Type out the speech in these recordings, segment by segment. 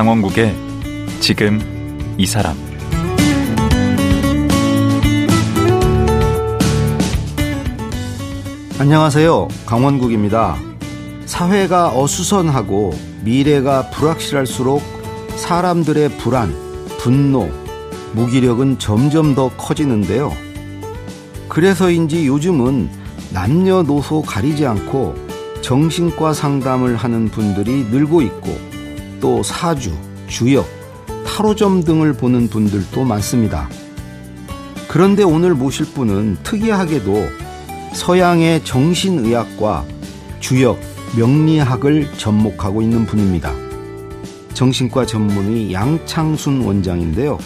강원국의 지금 이 사람. 안녕하세요. 강원국입니다. 사회가 어수선하고 미래가 불확실할수록 사람들의 불안, 분노, 무기력은 점점 더 커지는데요. 그래서인지 요즘은 남녀노소 가리지 않고 정신과 상담을 하는 분들이 늘고 있고 또 사주, 주역, 타로점 등을 보는 분들도 많습니다. 그런데 오늘 모실 분은 특이하게도 서양의 정신의학과 주역, 명리학을 접목하고 있는 분입니다. 정신과 전문의 양창순 원장인데요.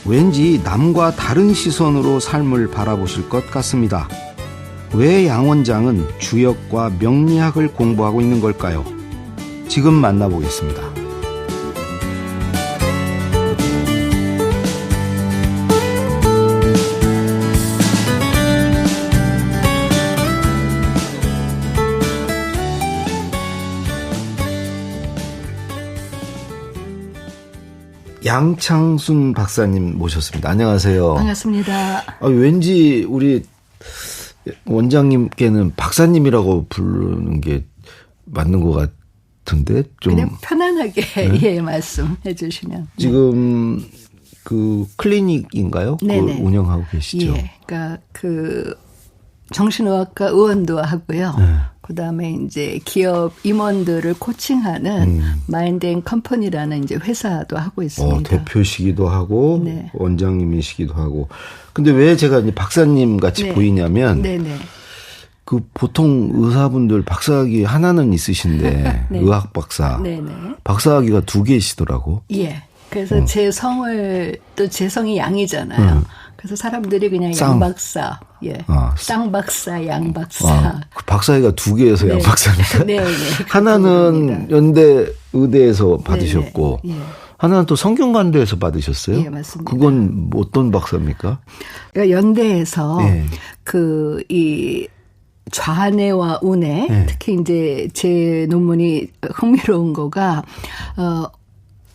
왠지 남과 다른 시선으로 삶을 바라보실 것 같습니다. 왜 양 원장은 주역과 명리학을 공부하고 있는 걸까요? 지금 만나보겠습니다. 양창순 박사님 모셨습니다. 안녕하세요. 반갑습니다. 왠지 우리 원장님께는 박사님이라고 부르는 게 맞는 것 같은데 좀 그냥 편안하게 네? 예, 말씀해 주시면. 지금 그 클리닉인가요? 네네. 그걸 운영하고 계시죠? 예, 그러니까 그 정신의학과 의원도 하고요. 네. 그다음에 이제 기업 임원들을 코칭하는 마인드 앤 컴퍼니라는 이제 회사도 하고 있습니다. 대표시기도 하고 네. 원장님이시기도 하고. 근데 왜 제가 이제 박사님 같이 네. 보이냐면 네네. 그 보통 의사분들 박사학위 하나는 있으신데 네. 의학 박사. 네네. 박사학위가 2개이시더라고. 예. 그래서 제 성을 또 제 성이 양이잖아요. 그래서 사람들이 그냥 양 박사, 예, 쌍 박사, 양 박사. 그 박사학위가 2개에서 네. 양 박사입니까? 네, 네. 하나는 연대 의대에서 받으셨고, 네, 네. 하나는 또 성균관대에서 받으셨어요? 예, 맞습니다. 그건 어떤 박사입니까? 그러니까 연대에서 네. 이 좌뇌와 우뇌, 네. 특히 이제 제 논문이 흥미로운 거가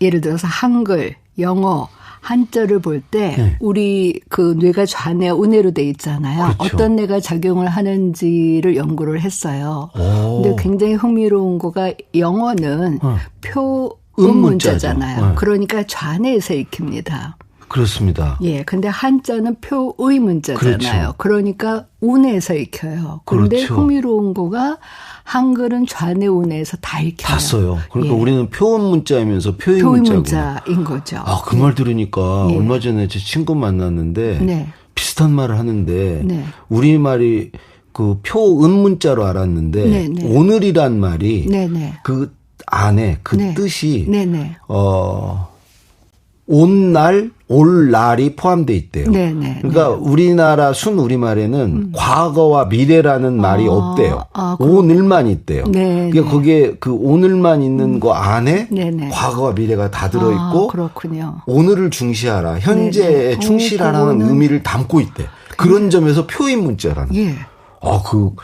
예를 들어서 한글, 영어, 한자를 볼 때 네. 우리 그 뇌가 좌뇌, 우뇌로 돼 있잖아요. 그렇죠. 어떤 뇌가 작용을 하는지를 연구를 했어요. 근데 굉장히 흥미로운 거가 영어는 표음 문자잖아요. 네. 그러니까 좌뇌에서 읽힙니다. 그렇습니다. 예, 근데 한자는 표의 문자잖아요. 그렇죠. 그러니까 우뇌에서 읽혀요. 그런데 그렇죠. 흥미로운 거가 한글은 좌뇌 우뇌에서 다 읽혀요. 다 써요. 그러니까 예. 우리는 표음 문자이면서 표의 문자인 거죠. 그 말 들으니까 예. 얼마 전에 제 친구 만났는데 네. 비슷한 말을 하는데 네. 우리말이 그 표음 문자로 알았는데 네, 네. 오늘이란 말이 네, 네. 그 안에 그 네. 뜻이 네, 네. 온 날, 올 날이 포함되어 있대요. 네네. 그러니까 우리나라 순우리말에는 과거와 미래라는 말이 없대요. 오늘만 있대요. 네네. 그러니까 거기에 그 오늘만 있는 거 안에 네네. 과거와 미래가 다 들어있고 그렇군요. 오늘을 중시하라, 현재에 충실하라는 의미를 담고 있대. 그런 점에서 표인 문자라는. 예. 그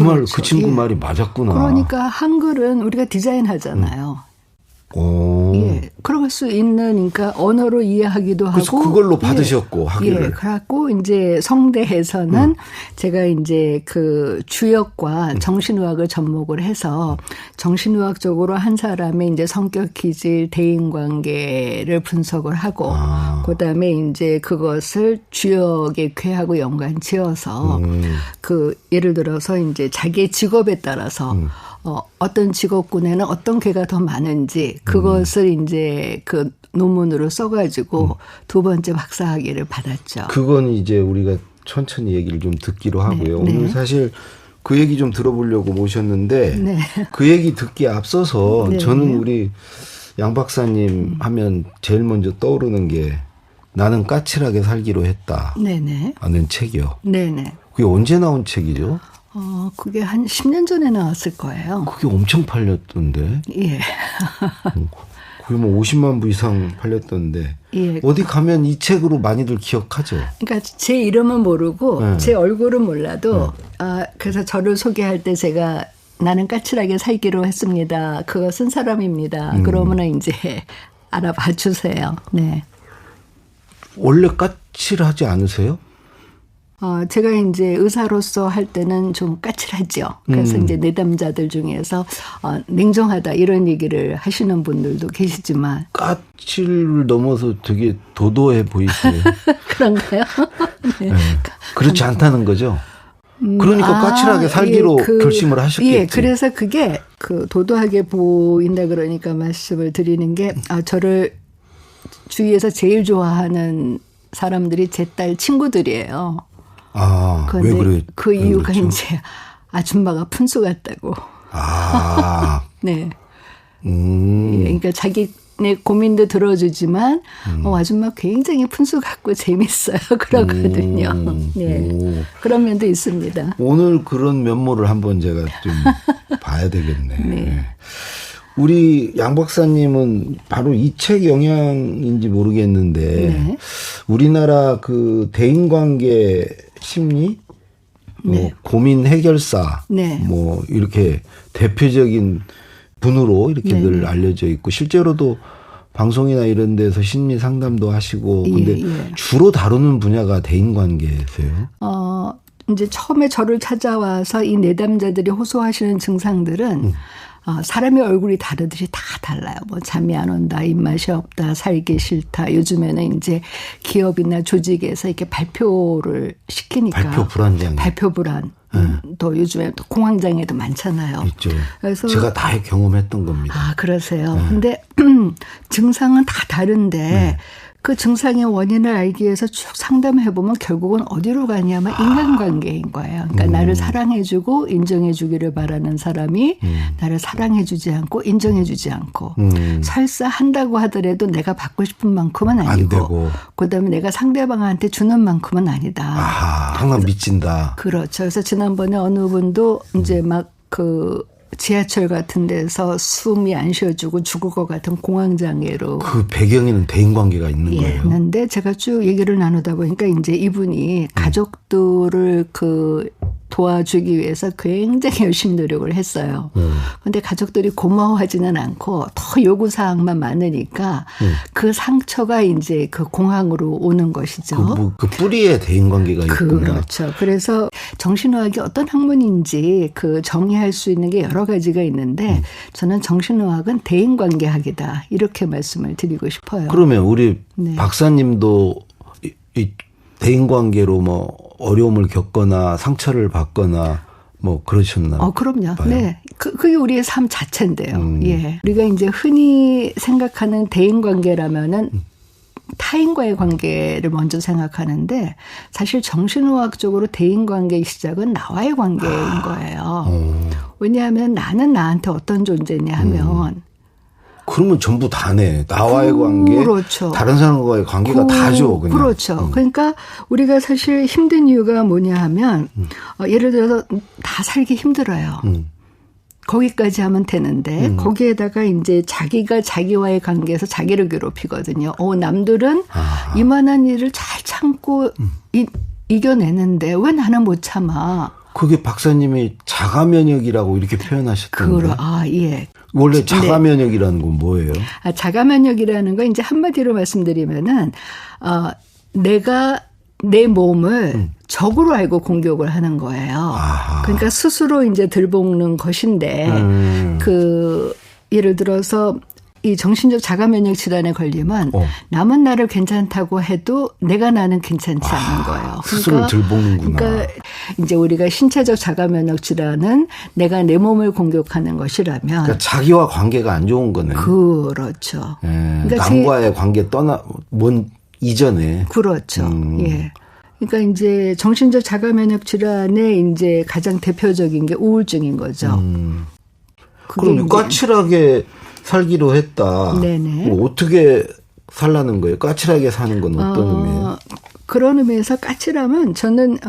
말, 그렇죠. 그 친구 예. 말이 맞았구나. 그러니까 한글은 우리가 디자인하잖아요. 예, 그럴 수 있는, 그러니까 언어로 이해하기도 하고. 그래서 그걸로 받으셨고, 학위를. 예, 그래갖고 이제 성대에서는 제가 이제 그 주역과 정신의학을 접목을 해서 정신의학적으로 한 사람의 이제 성격 기질, 대인관계를 분석을 하고, 그 다음에 이제 그것을 주역의 괴하고 연관 지어서 그 예를 들어서 이제 자기의 직업에 따라서 어떤 직업군에는 어떤 괴가 더 많은지 그것을 이제 그 논문으로 써가지고 두 번째 박사학위를 받았죠. 그건 이제 우리가 천천히 얘기를 좀 듣기로 하고요. 네. 오늘 사실 그 얘기 좀 들어보려고 모셨는데 네. 그 얘기 듣기에 앞서서 네. 저는 우리 양 박사님 하면 제일 먼저 떠오르는 게 나는 까칠하게 살기로 했다. 네네. 하는 책이요. 네네. 그게 언제 나온 책이죠? 그게 한 10년 전에 나왔을 거예요. 그게 엄청 팔렸던데. 예. 그게 뭐 50만 부 이상 팔렸던데. 예. 어디 가면 이 책으로 많이들 기억하죠. 그러니까 제 이름은 모르고 제 얼굴은 몰라도 그래서 저를 소개할 때 제가 나는 까칠하게 살기로 했습니다. 그거 쓴 사람입니다. 그러면은 이제 알아봐 주세요. 네. 원래 까칠하지 않으세요? 제가 이제 의사로서 할 때는 좀 까칠하죠. 그래서 이제 내담자들 중에서 냉정하다 이런 얘기를 하시는 분들도 계시지만 까칠을 넘어서 되게 도도해 보이세요. 그런가요? 네. 네. 그렇지 않다는 거죠. 그러니까 까칠하게 살기로 결심을 하셨겠지. 예, 그래서 그게 도도하게 보인다 그러니까 말씀을 드리는 게 저를 주위에서 제일 좋아하는 사람들이 제 딸 친구들이에요. 왜 그래요? 그 이유가 그렇죠? 이제 아줌마가 푼수 같다고. 네. 예, 그러니까 자기네 고민도 들어주지만 아줌마 굉장히 푼수 같고 재밌어요. 그러거든요. 네. 그런 면도 있습니다. 오늘 그런 면모를 한번 제가 좀 봐야 되겠네. 네. 우리 양 박사님은 바로 이 책 영향인지 모르겠는데 네. 우리나라 그 대인관계 심리, 네. 고민 해결사, 네. 이렇게 대표적인 분으로 이렇게 늘 알려져 있고 실제로도 방송이나 이런 데서 심리 상담도 하시고 근데 주로 다루는 분야가 대인관계세요? 이제 처음에 저를 찾아와서 이 내담자들이 호소하시는 증상들은 사람의 얼굴이 다르듯이 다 달라요. 잠이 안 온다, 입맛이 없다, 살기 싫다. 요즘에는 이제 기업이나 조직에서 이렇게 발표를 시키니까. 발표 불안장. 발표 불안. 또 요즘에 또 공황장애도 많잖아요. 있죠. 그래서 제가 다 경험했던 겁니다. 그러세요. 근데 증상은 다 다른데 그 증상의 원인을 알기 위해서 쭉 상담해보면 결국은 어디로 가냐면 인간관계인 거예요. 그러니까 나를 사랑해주고 인정해주기를 바라는 사람이 나를 사랑해주지 않고 인정해주지 않고 설사 한다고 하더라도 내가 받고 싶은 만큼은 아니고 안 되고. 그다음에 내가 상대방한테 주는 만큼은 아니다. 항상 미친다. 그렇죠. 그래서 지난번에 어느 분도 이제 막 지하철 같은 데서 숨이 안 쉬어지고 죽을 것 같은 공황장애로. 그 배경에는 대인관계가 있는 거예요. 그런데 제가 쭉 얘기를 나누다 보니까 이제 이분이 가족들을 도와주기 위해서 굉장히 열심히 노력을 했어요. 그런데 가족들이 고마워하지는 않고 더 요구사항만 많으니까 그 상처가 이제 그 공황으로 오는 것이죠. 그 뿌리에 대인관계가 있구나. 그렇죠. 그래서 정신의학이 어떤 학문인지 정의할 수 있는 게 여러 가지가 있는데 저는 정신의학은 대인관계학이다. 이렇게 말씀을 드리고 싶어요. 그러면 우리 박사님도 이 대인관계로 어려움을 겪거나 상처를 받거나 그러셨나? 그럼요. 봐요. 네. 그게 우리의 삶 자체인데요. 예. 우리가 이제 흔히 생각하는 대인관계라면은 타인과의 관계를 먼저 생각하는데 사실 정신의학적으로 대인관계의 시작은 나와의 관계인 거예요. 왜냐하면 나는 나한테 어떤 존재냐 하면 그러면 전부 다네. 나와의 관계, 그렇죠. 다른 사람과의 관계가 다죠. 그냥. 그렇죠. 그러니까 우리가 사실 힘든 이유가 뭐냐 하면 예를 들어서 다 살기 힘들어요. 거기까지 하면 되는데 거기에다가 이제 자기가 자기와의 관계에서 자기를 괴롭히거든요. 남들은 이만한 일을 잘 참고 이겨내는데 왜 나는 못 참아? 그게 박사님이 자가 면역이라고 이렇게 표현하셨던데. 예. 원래 자가 면역이라는 건 뭐예요? 자가 면역이라는 건 이제 한마디로 말씀드리면은 내가 내 몸을 적으로 알고 공격을 하는 거예요. 그러니까 스스로 이제 들볶는 것인데 예를 들어서 이 정신적 자가 면역 질환에 걸리면 남은 나를 괜찮다고 해도 내가 나는 괜찮지 않은 거예요. 스스로 들볶는구나. 그러니까 이제 우리가 신체적 자가 면역 질환은 내가 내 몸을 공격하는 것이라면 그러니까 자기와 관계가 안 좋은 거네. 그렇죠. 그러니까 남과의 관계 이전에. 그렇죠. 예. 그러니까 이제 정신적 자가 면역 질환의 이제 가장 대표적인 게 우울증인 거죠. 그럼 까칠하게 살기로 했다. 네네. 어떻게 살라는 거예요? 까칠하게 사는 건 어떤 의미예요? 그런 의미에서 까칠함은 저는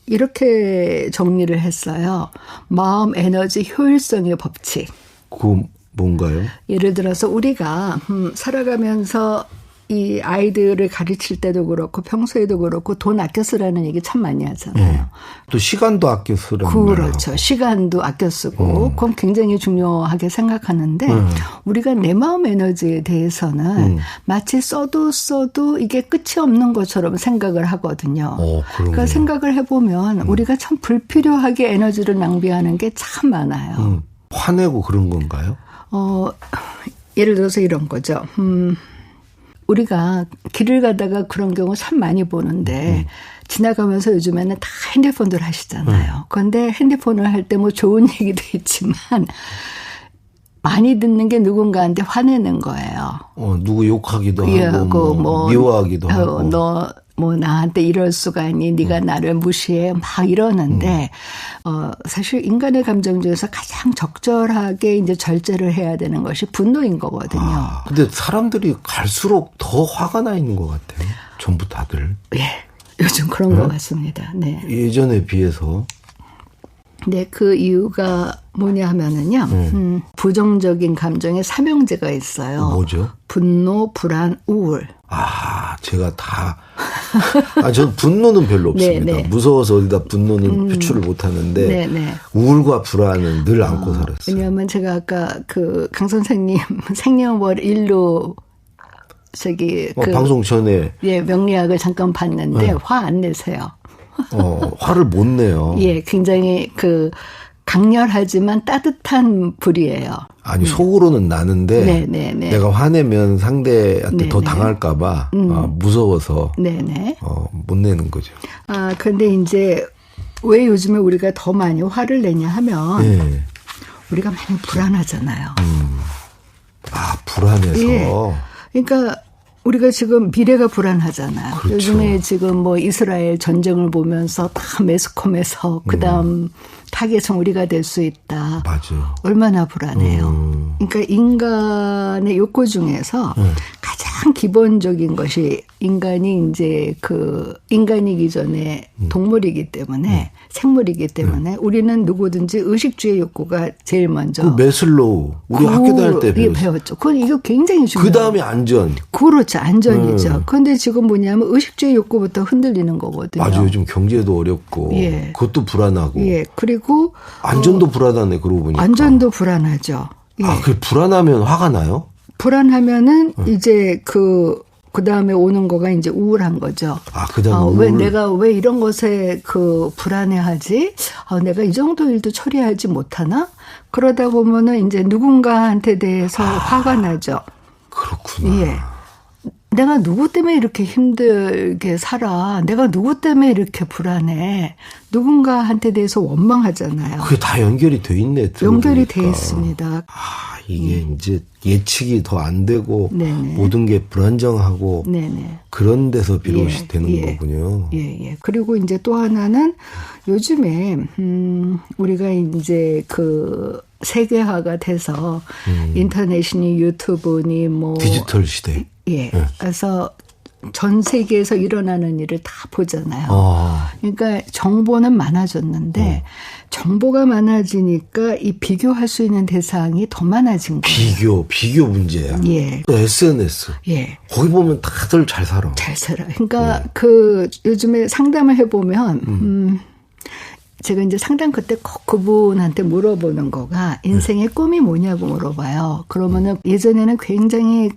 이렇게 정리를 했어요. 마음 에너지 효율성의 법칙. 그 뭔가요? 예를 들어서 우리가 살아가면서 이 아이들을 가르칠 때도 그렇고 평소에도 그렇고 돈 아껴 쓰라는 얘기 참 많이 하잖아요. 또 시간도 아껴 쓰라는 그렇죠. 시간도 아껴 쓰고 그건 굉장히 중요하게 생각하는데 우리가 내 마음 에너지에 대해서는 마치 써도 이게 끝이 없는 것처럼 생각을 하거든요. 그러니까 생각을 해보면 우리가 참 불필요하게 에너지를 낭비하는 게 참 많아요. 화내고 그런 건가요? 예를 들어서 이런 거죠. 우리가 길을 가다가 그런 경우 참 많이 보는데 지나가면서 요즘에는 다 핸드폰들 하시잖아요. 그런데 핸드폰을 할 때 뭐 좋은 얘기도 있지만 많이 듣는 게 누군가한테 화내는 거예요. 누구 욕하기도 하고 뭐 미워하기도 하고. 너 뭐 나한테 이럴 수가 있니? 네가 나를 무시해? 막 이러는데 사실 인간의 감정 중에서 가장 적절하게 이제 절제를 해야 되는 것이 분노인 거거든요. 근데 사람들이 갈수록 더 화가 나 있는 것 같아요. 전부 다들. 예, 요즘 그런 것 같습니다. 네. 예전에 비해서. 네, 그 이유가 뭐냐 하면은요. 부정적인 감정에 삼형제가 있어요. 뭐죠? 분노, 불안, 우울. 제가 다. 저는 분노는 별로 없습니다. 네. 무서워서 어디다 분노는 표출을 못 하는데 우울과 불안은 늘 안고 살았어요. 왜냐하면 제가 아까 그 강 선생님 생년월 일로 방송 전에 명리학을 잠깐 봤는데 화 안 내세요. 화를 못 내요. 예, 굉장히 강렬하지만 따뜻한 불이에요. 아니 속으로는 나는데 내가 화내면 상대한테 더 당할까 봐 무서워서 못 내는 거죠. 그런데 이제 왜 요즘에 우리가 더 많이 화를 내냐 하면 우리가 많이 불안하잖아요. 불안해서. 예. 그러니까 우리가 지금 미래가 불안하잖아요. 그렇죠. 요즘에 지금 뭐 이스라엘 전쟁을 보면서 다 매스컴에서 그다음 타겟은 우리가 될 수 있다. 맞아요. 얼마나 불안해요. 그러니까 인간의 욕구 중에서 가장 기본적인 것이 인간이 이제 인간이기 전에 동물이기 때문에 생물이기 때문에 우리는 누구든지 의식주의 욕구가 제일 먼저. 그 메슬로우 우리 학교 다닐 때 배웠죠. 그건 이거 굉장히 중요해요. 그 다음에 안전. 그렇죠. 안전이죠. 그런데 지금 뭐냐면 의식주의 욕구부터 흔들리는 거거든요. 맞아요. 요즘 경제도 어렵고 그것도 불안하고. 그리고 안전도 불안하네. 그러고 보니까. 안전도 불안하죠. 그 불안하면 화가 나요? 불안하면은 이제 그 다음에 오는 거가 이제 우울한 거죠. 그 다음에 왜 내가 왜 이런 것에 불안해하지? 내가 이 정도 일도 처리하지 못하나? 그러다 보면은 이제 누군가한테 대해서 화가 나죠. 그렇구나. 예. 내가 누구 때문에 이렇게 힘들게 살아? 내가 누구 때문에 이렇게 불안해? 누군가한테 대해서 원망하잖아요. 그게 다 연결이 돼 있네. 연결이 돼 있습니다. 이게 이제 예측이 더 안 되고 모든 게 불안정하고 그런 데서 비롯이 되는 거군요. 예. 그리고 이제 또 하나는 요즘에 우리가 이제 세계화가 돼서 인터넷이니 유튜브니 뭐 디지털 시대. 그래서 전 세계에서 일어나는 일을 다 보잖아요. 그러니까 정보는 많아졌는데 정보가 많아지니까 이 비교할 수 있는 대상이 더 많아진 거예요. 비교 문제야. 또 SNS. 거기 보면 다들 잘 살아. 잘 살아. 그러니까 요즘에 상담을 해보면 제가 이제 상담 그때 꼭 그분한테 물어보는 거가 인생의 꿈이 뭐냐고 물어봐요. 그러면은 예전에는 굉장히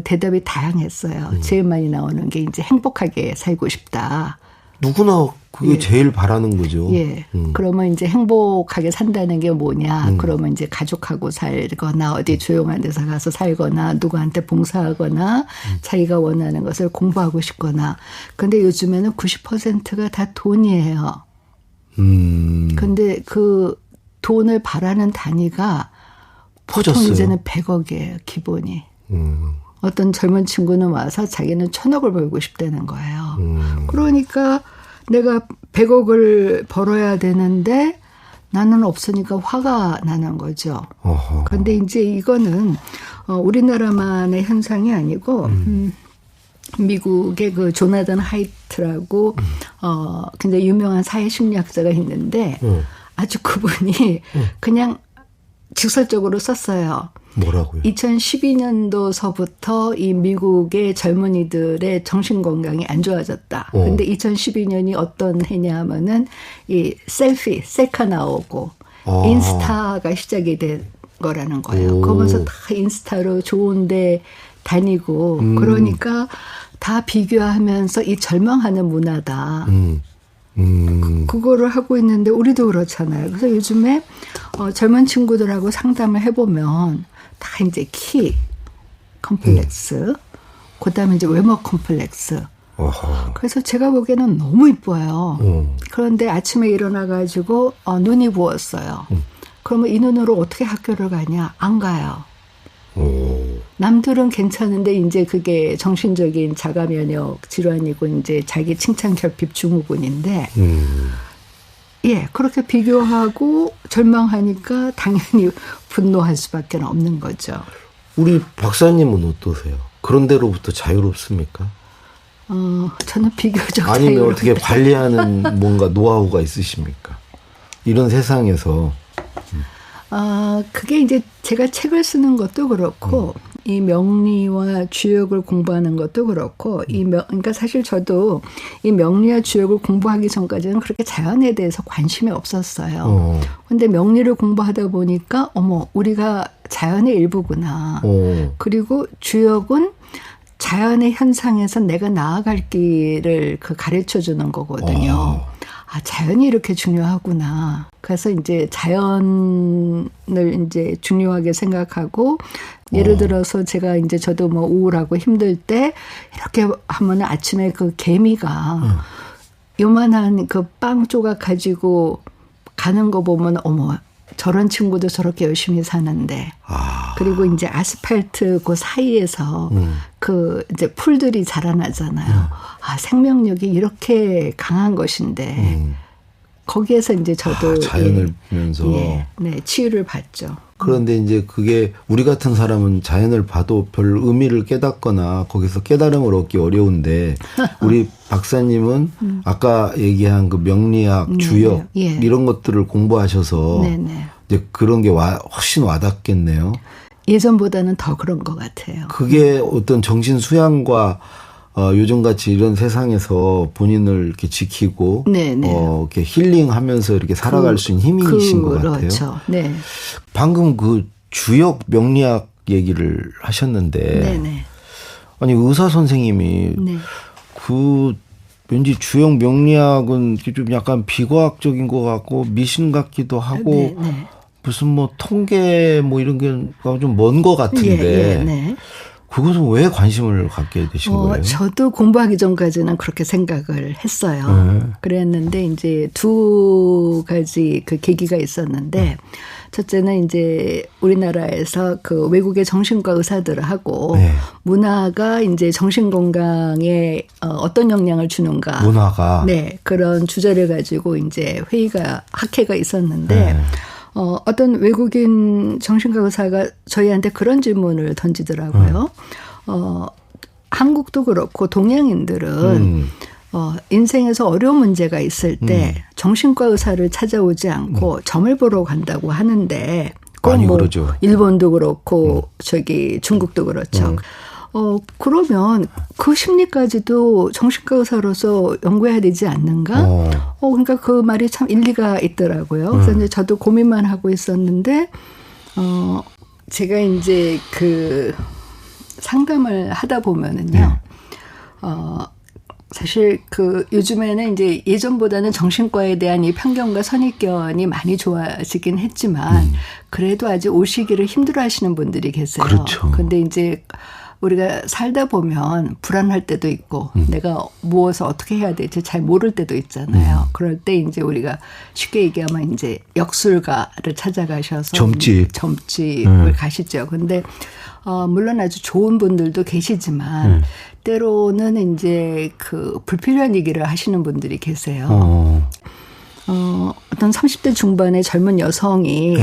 대답이 다양했어요. 제일 많이 나오는 게 이제 행복하게 살고 싶다. 누구나 그게 제일 바라는 거죠. 그러면 이제 행복하게 산다는 게 뭐냐. 그러면 이제 가족하고 살거나 어디 조용한 데서 가서 살거나 누구한테 봉사하거나 자기가 원하는 것을 공부하고 싶거나. 근데 요즘에는 90%가 다 돈이에요. 근데 그 돈을 바라는 단위가 보통 커졌어요. 이제는 100억이에요, 기본이. 어떤 젊은 친구는 와서 자기는 1000억을 벌고 싶다는 거예요. 그러니까 내가 100억을 벌어야 되는데 나는 없으니까 화가 나는 거죠. 그런데 이제 이거는 우리나라만의 현상이 아니고 미국의 조나단 하이트라고 굉장히 유명한 사회심리학자가 있는데 아주 그분이 그냥 직설적으로 썼어요. 뭐라고요? 2012년도서부터 이 미국의 젊은이들의 정신건강이 안 좋아졌다. 근데 2012년이 어떤 해냐면은 이 셀카 나오고 인스타가 시작이 된 거라는 거예요. 그러면서 다 인스타로 좋은데 다니고 그러니까 다 비교하면서 이 절망하는 문화다. 그거를 하고 있는데 우리도 그렇잖아요. 그래서 요즘에 젊은 친구들하고 상담을 해보면 다 이제 키 컴플렉스, 그다음에 이제 외모 컴플렉스. 그래서 제가 보기에는 너무 이뻐요. 그런데 아침에 일어나가지고 눈이 부었어요. 그러면 이 눈으로 어떻게 학교를 가냐? 안 가요. 남들은 괜찮은데 이제 그게 정신적인 자가 면역 질환이고 이제 자기 칭찬 결핍 증후군인데 예, 그렇게 비교하고 절망하니까 당연히 분노할 수밖에 없는 거죠. 우리 박사님은 어떠세요? 그런 데로부터 자유롭습니까? 저는 비교적 아니면 자유롭다. 어떻게 관리하는 뭔가 노하우가 있으십니까? 이런 세상에서. 그게 이제 제가 책을 쓰는 것도 그렇고, 이 명리와 주역을 공부하는 것도 그렇고, 그러니까 사실 저도 이 명리와 주역을 공부하기 전까지는 그렇게 자연에 대해서 관심이 없었어요. 근데 명리를 공부하다 보니까, 어머, 우리가 자연의 일부구나. 그리고 주역은 자연의 현상에서 내가 나아갈 길을 가르쳐 주는 거거든요. 자연이 이렇게 중요하구나. 그래서 이제 자연을 이제 중요하게 생각하고, 예를 들어서 제가 이제 저도 뭐 우울하고 힘들 때 이렇게 하면 아침에 그 개미가 요만한 그 빵 조각 가지고 가는 거 보면 어머, 저런 친구도 저렇게 열심히 사는데. 그리고 이제 아스팔트 그 사이에서 그 이제 풀들이 자라나잖아요. 생명력이 이렇게 강한 것인데 거기에서 이제 저도 자연을 보면서 치유를 받죠. 그런데 이제 그게 우리 같은 사람은 자연을 봐도 별 의미를 깨닫거나 거기서 깨달음을 얻기 어려운데 우리 박사님은 아까 얘기한 그 명리학, 주역 이런 것들을 공부하셔서 이제 그런 게 훨씬 와닿겠네요. 예전보다는 더 그런 것 같아요. 그게 어떤 정신 수양과 요즘같이 이런 세상에서 본인을 이렇게 지키고 이렇게 힐링하면서 이렇게 살아갈 수 있는 힘이신 것 같아요. 그렇죠. 네. 방금 그 주역 명리학 얘기를 하셨는데 아니 의사 선생님이 그 왠지 주역 명리학은 좀 약간 비과학적인 것 같고 미신 같기도 하고 무슨 뭐 통계 뭐 이런 게 좀 먼 것 같은데 그것은 왜 관심을 갖게 되신 거예요? 저도 공부하기 전까지는 그렇게 생각을 했어요. 그랬는데 이제 두 가지 그 계기가 있었는데 첫째는 이제 우리나라에서 그 외국의 정신과 의사들하고 문화가 이제 정신 건강에 어떤 영향을 주는가. 문화가. 그런 주제를 가지고 이제 학회가 있었는데 어떤 외국인 정신과 의사가 저희한테 그런 질문을 던지더라고요. 한국도 그렇고 동양인들은 인생에서 어려운 문제가 있을 때 정신과 의사를 찾아오지 않고 점을 보러 간다고 하는데 많이 뭐 그러죠. 일본도 그렇고 저기 중국도 그렇죠. 그러면 그 심리까지도 정신과 의사로서 연구해야 되지 않는가? 그러니까 그 말이 참 일리가 있더라고요. 그래서 이제 저도 고민만 하고 있었는데, 제가 이제 그 상담을 하다 보면은요, 사실 그 요즘에는 이제 예전보다는 정신과에 대한 이 편견과 선입견이 많이 좋아지긴 했지만, 그래도 아직 오시기를 힘들어 하시는 분들이 계세요. 그렇죠. 근데 이제 우리가 살다 보면 불안할 때도 있고 내가 무엇을 어떻게 해야 될지 잘 모를 때도 있잖아요. 그럴 때 이제 우리가 쉽게 얘기하면 이제 역술가를 찾아가셔서 점집을 가시죠. 근데 물론 아주 좋은 분들도 계시지만 때로는 이제 그 불필요한 얘기를 하시는 분들이 계세요. 어떤 30대 중반의 젊은 여성이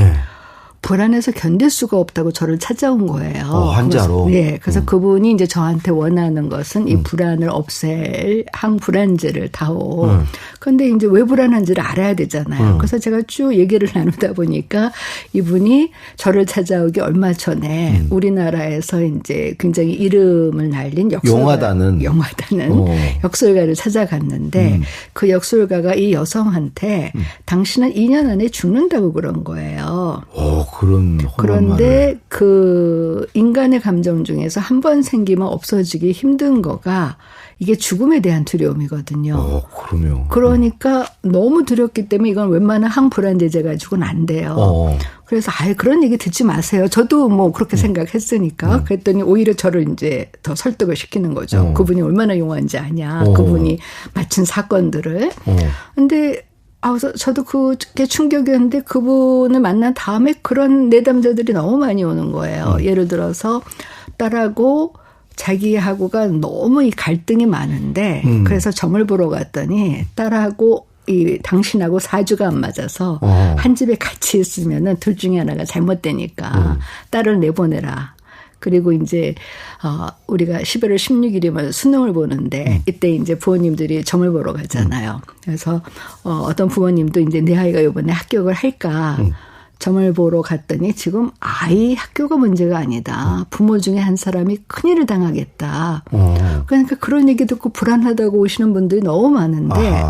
불안해서 견딜 수가 없다고 저를 찾아온 거예요. 환자로? 네. 그래서 그분이 이제 저한테 원하는 것은 이 불안을 없앨 항불안제를 다오. 그런데 이제 왜 불안한지를 알아야 되잖아요. 그래서 제가 쭉 얘기를 나누다 보니까 이분이 저를 찾아오기 얼마 전에 우리나라에서 이제 굉장히 이름을 날린 용하다는 역술가를 찾아갔는데 그 역술가가 이 여성한테 당신은 2년 안에 죽는다고 그런 거예요. 그런데 그 인간의 감정 중에서 한 번 생기면 없어지기 힘든 거가 이게 죽음에 대한 두려움이거든요. 그럼요. 그러니까 너무 두렵기 때문에 이건 웬만한 항불안제제 가지고는 안 돼요. 그래서 그런 얘기 듣지 마세요. 저도 뭐 그렇게 생각했으니까. 그랬더니 오히려 저를 이제 더 설득을 시키는 거죠. 그분이 얼마나 용한지 아냐. 그분이 마친 사건들을. 근데 저도 그게 충격이었는데 그분을 만난 다음에 그런 내담자들이 너무 많이 오는 거예요. 예를 들어서 딸하고 자기하고가 너무 이 갈등이 많은데 그래서 점을 보러 갔더니 딸하고 당신하고 사주가 안 맞아서 한 집에 같이 있으면은 둘 중에 하나가 잘못되니까 딸을 내보내라. 그리고 이제 우리가 11월 16일이면 수능을 보는데 이때 이제 부모님들이 점을 보러 가잖아요. 그래서 어떤 부모님도 이제 내 아이가 이번에 합격을 할까 점을 보러 갔더니 지금 아이 학교가 문제가 아니다. 부모 중에 한 사람이 큰일을 당하겠다. 그러니까 그런 얘기 듣고 불안하다고 오시는 분들이 너무 많은데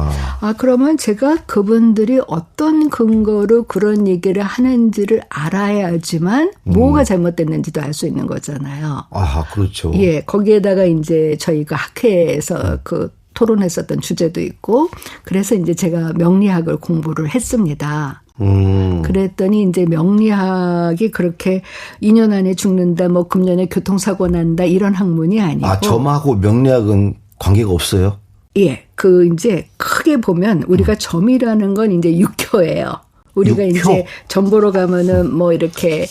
그러면 제가 그분들이 어떤 근거로 그런 얘기를 하는지를 알아야지만 뭐가 잘못됐는지도 알 수 있는 거잖아요. 그렇죠. 예, 거기에다가 이제 저희가 학회에서 그 토론했었던 주제도 있고 그래서 이제 제가 명리학을 공부를 했습니다. 그랬더니 이제 명리학이 그렇게 2년 안에 죽는다, 뭐 금년에 교통사고 난다 이런 학문이 아니고. 점하고 명리학은 관계가 없어요? 예, 이제 크게 보면 우리가 점이라는 건 이제 육효예요. 우리가 이제 점 보러 가면은 뭐 이렇게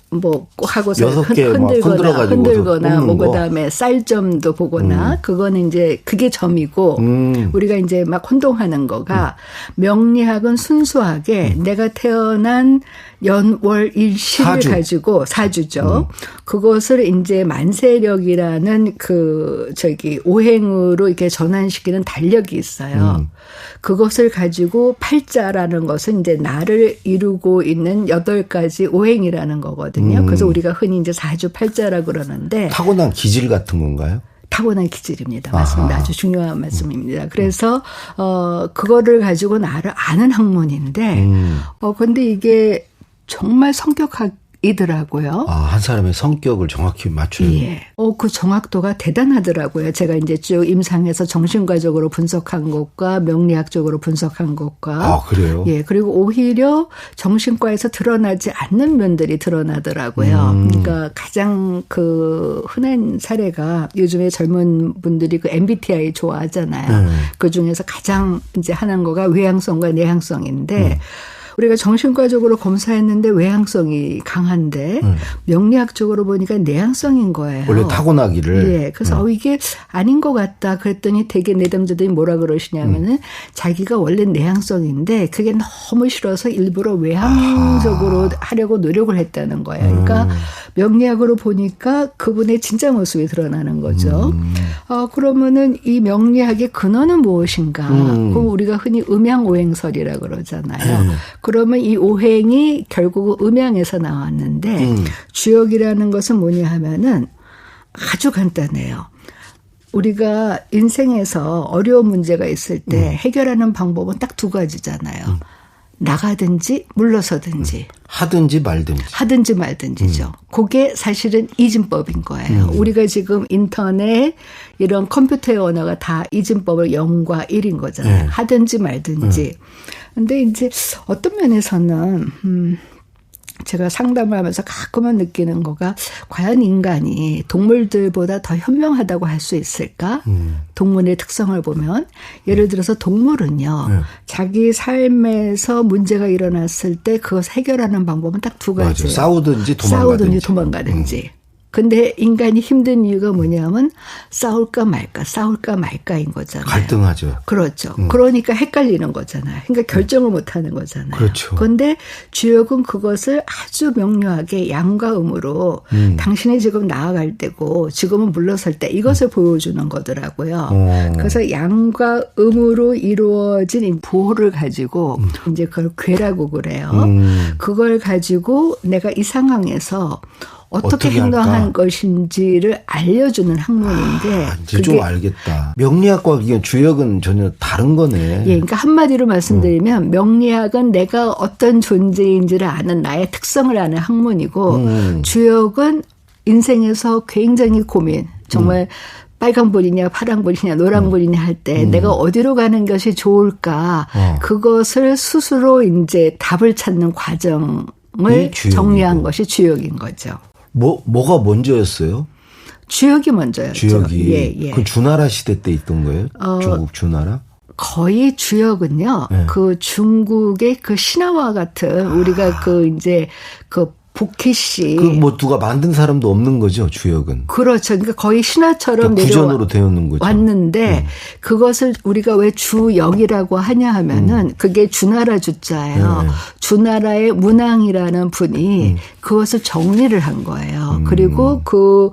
뭐 하고서 흔들거나 뭐 그다음에 쌀점도 보거나 그거는 이제 그게 점이고 우리가 이제 막 혼동하는 거가 명리학은 순수하게 내가 태어난 연월일시를 가지고 사주죠. 그것을 이제 만세력이라는 오행으로 이렇게 전환시키는 달력이 있어요. 그것을 가지고 팔자라는 것은 이제 나를 이루고 있는 8가지 오행이라는 거거든요. 그래서 우리가 흔히 이제 사주팔자라고 그러는데 타고난 기질 같은 건가요? 타고난 기질입니다. 맞습니다. 아주 중요한 말씀입니다. 그래서 그거를 가지고 나를 아는 학문인데 근데 이게 정말 성격학이더라고요. 한 사람의 성격을 정확히 맞춰요. 예. 그 정확도가 대단하더라고요. 제가 이제 쭉 임상에서 정신과적으로 분석한 것과 명리학적으로 분석한 것과. 그래요? 예. 그리고 오히려 정신과에서 드러나지 않는 면들이 드러나더라고요. 그러니까 가장 흔한 사례가 요즘에 젊은 분들이 MBTI 좋아하잖아요. 그 중에서 가장 이제 하는 거가 외향성과 내향성인데 우리가 정신과적으로 검사했는데 외향성이 강한데 명리학적으로 보니까 내향성인 거예요. 원래 타고나기를. 예. 그래서 이게 아닌 것 같다. 그랬더니 되게 내담자들이 뭐라 그러시냐면은 자기가 원래 내향성인데 그게 너무 싫어서 일부러 외향적으로 하려고 노력을 했다는 거예요. 그러니까 명리학으로 보니까 그분의 진짜 모습이 드러나는 거죠. 그러면은 이 명리학의 근원은 무엇인가? 그럼 우리가 흔히 음양오행설이라고 그러잖아요. 그러면 이 오행이 결국 음양에서 나왔는데 주역이라는 것은 뭐냐 하면은 아주 간단해요. 우리가 인생에서 어려운 문제가 있을 때 해결하는 방법은 딱 2가지잖아요. 나가든지 물러서든지. 하든지 말든지. 하든지 말든지죠. 그게 사실은 이진법인 거예요. 우리가 지금 인터넷 이런 컴퓨터의 언어가 다 이진법을 0과 1인 거잖아요. 하든지 말든지. 근데 이제 어떤 면에서는 제가 상담을 하면서 가끔은 느끼는 거가 과연 인간이 동물들보다 더 현명하다고 할 수 있을까? 동물의 특성을 보면 예를 들어서 동물은요. 자기 삶에서 문제가 일어났을 때 그것을 해결하는 방법은 딱 2가지예요. 싸우든지 도망가든지. 도망가든지. 근데 인간이 힘든 이유가 뭐냐면 싸울까 말까인 거잖아요. 갈등하죠. 그렇죠. 그러니까 헷갈리는 거잖아요. 그러니까 결정을 못하는 거잖아요. 그렇죠. 그런데 주역은 그것을 아주 명료하게 양과 음으로 당신이 지금 나아갈 때고 지금은 물러설 때 이것을 보여주는 거더라고요. 그래서 양과 음으로 이루어진 이 부호를 가지고 이제 그걸 괴라고 그래요. 그걸 가지고 내가 이 상황에서 어떻게 행동할 것인지를 알려주는 학문인데. 이제 좀 알겠다. 명리학과 주역은 전혀 다른 거네. 예, 그러니까 한마디로 말씀드리면 명리학은 내가 어떤 존재인지를 아는 나의 특성을 아는 학문이고 주역은 인생에서 굉장히 고민, 정말 빨간불이냐 파란불이냐 노란불이냐 할 때 내가 어디로 가는 것이 좋을까 그것을 스스로 이제 답을 찾는 과정을 정리한 것이 주역인 거죠. 뭐가 먼저였어요? 주역이 먼저였죠. 주역이. 예. 그 주나라 시대 때 있던 거예요? 중국 주나라? 거의 주역은요. 네. 그 중국의 그 신화와 같은 우리가 그 이제 그 복희씨. 그 누가 만든 사람도 없는 거죠, 주역은. 그렇죠. 그러니까 거의 신화처럼 구전으로 되었는 거죠. 왔는데 그것을 우리가 왜 주역이라고 하냐 하면은 그게 주나라 주자예요. 네. 주나라의 문왕이라는 분이 그것을 정리를 한 거예요. 그리고 그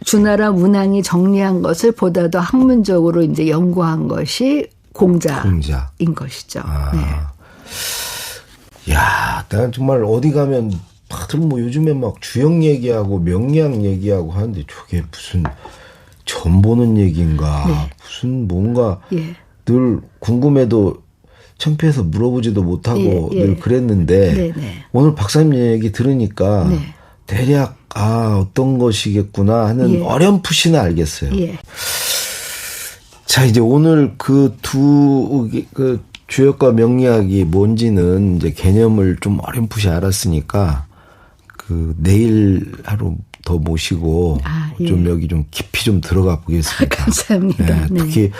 주나라 문왕이 정리한 것을 보다 더 학문적으로 이제 연구한 것이 공자인 것이죠. 네. 야, 난 정말 어디 가면 다들 요즘에 막 주역 얘기하고 명리학 얘기하고 하는데 저게 무슨 점 보는 얘기인가 무슨 뭔가 늘 궁금해도 창피해서 물어보지도 못하고 늘 그랬는데 오늘 박사님 얘기 들으니까 대략 어떤 것이겠구나 하는 어렴풋이는 알겠어요. 자, 이제 오늘 그 주역과 명리학이 뭔지는 이제 개념을 좀 어렴풋이 알았으니까 내일 하루 더 모시고 좀 여기 좀 깊이 좀 들어가 보겠습니다. 감사합니다. 네, 특히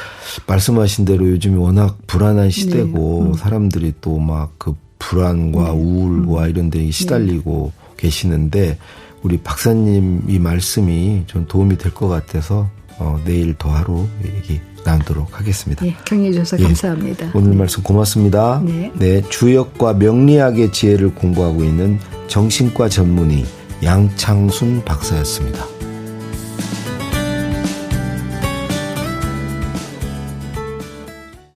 말씀하신 대로 요즘이 워낙 불안한 시대고 사람들이 또 막 그 불안과 우울과 이런 데 시달리고 계시는데 우리 박사님 이 말씀이 좀 도움이 될 것 같아서 내일 더 하루 얘기 나누도록 하겠습니다. 네, 격려해 주셔서 감사합니다. 오늘 말씀 고맙습니다. 네, 주역과 명리학의 지혜를 공부하고 있는 정신과 전문의 양창순 박사였습니다.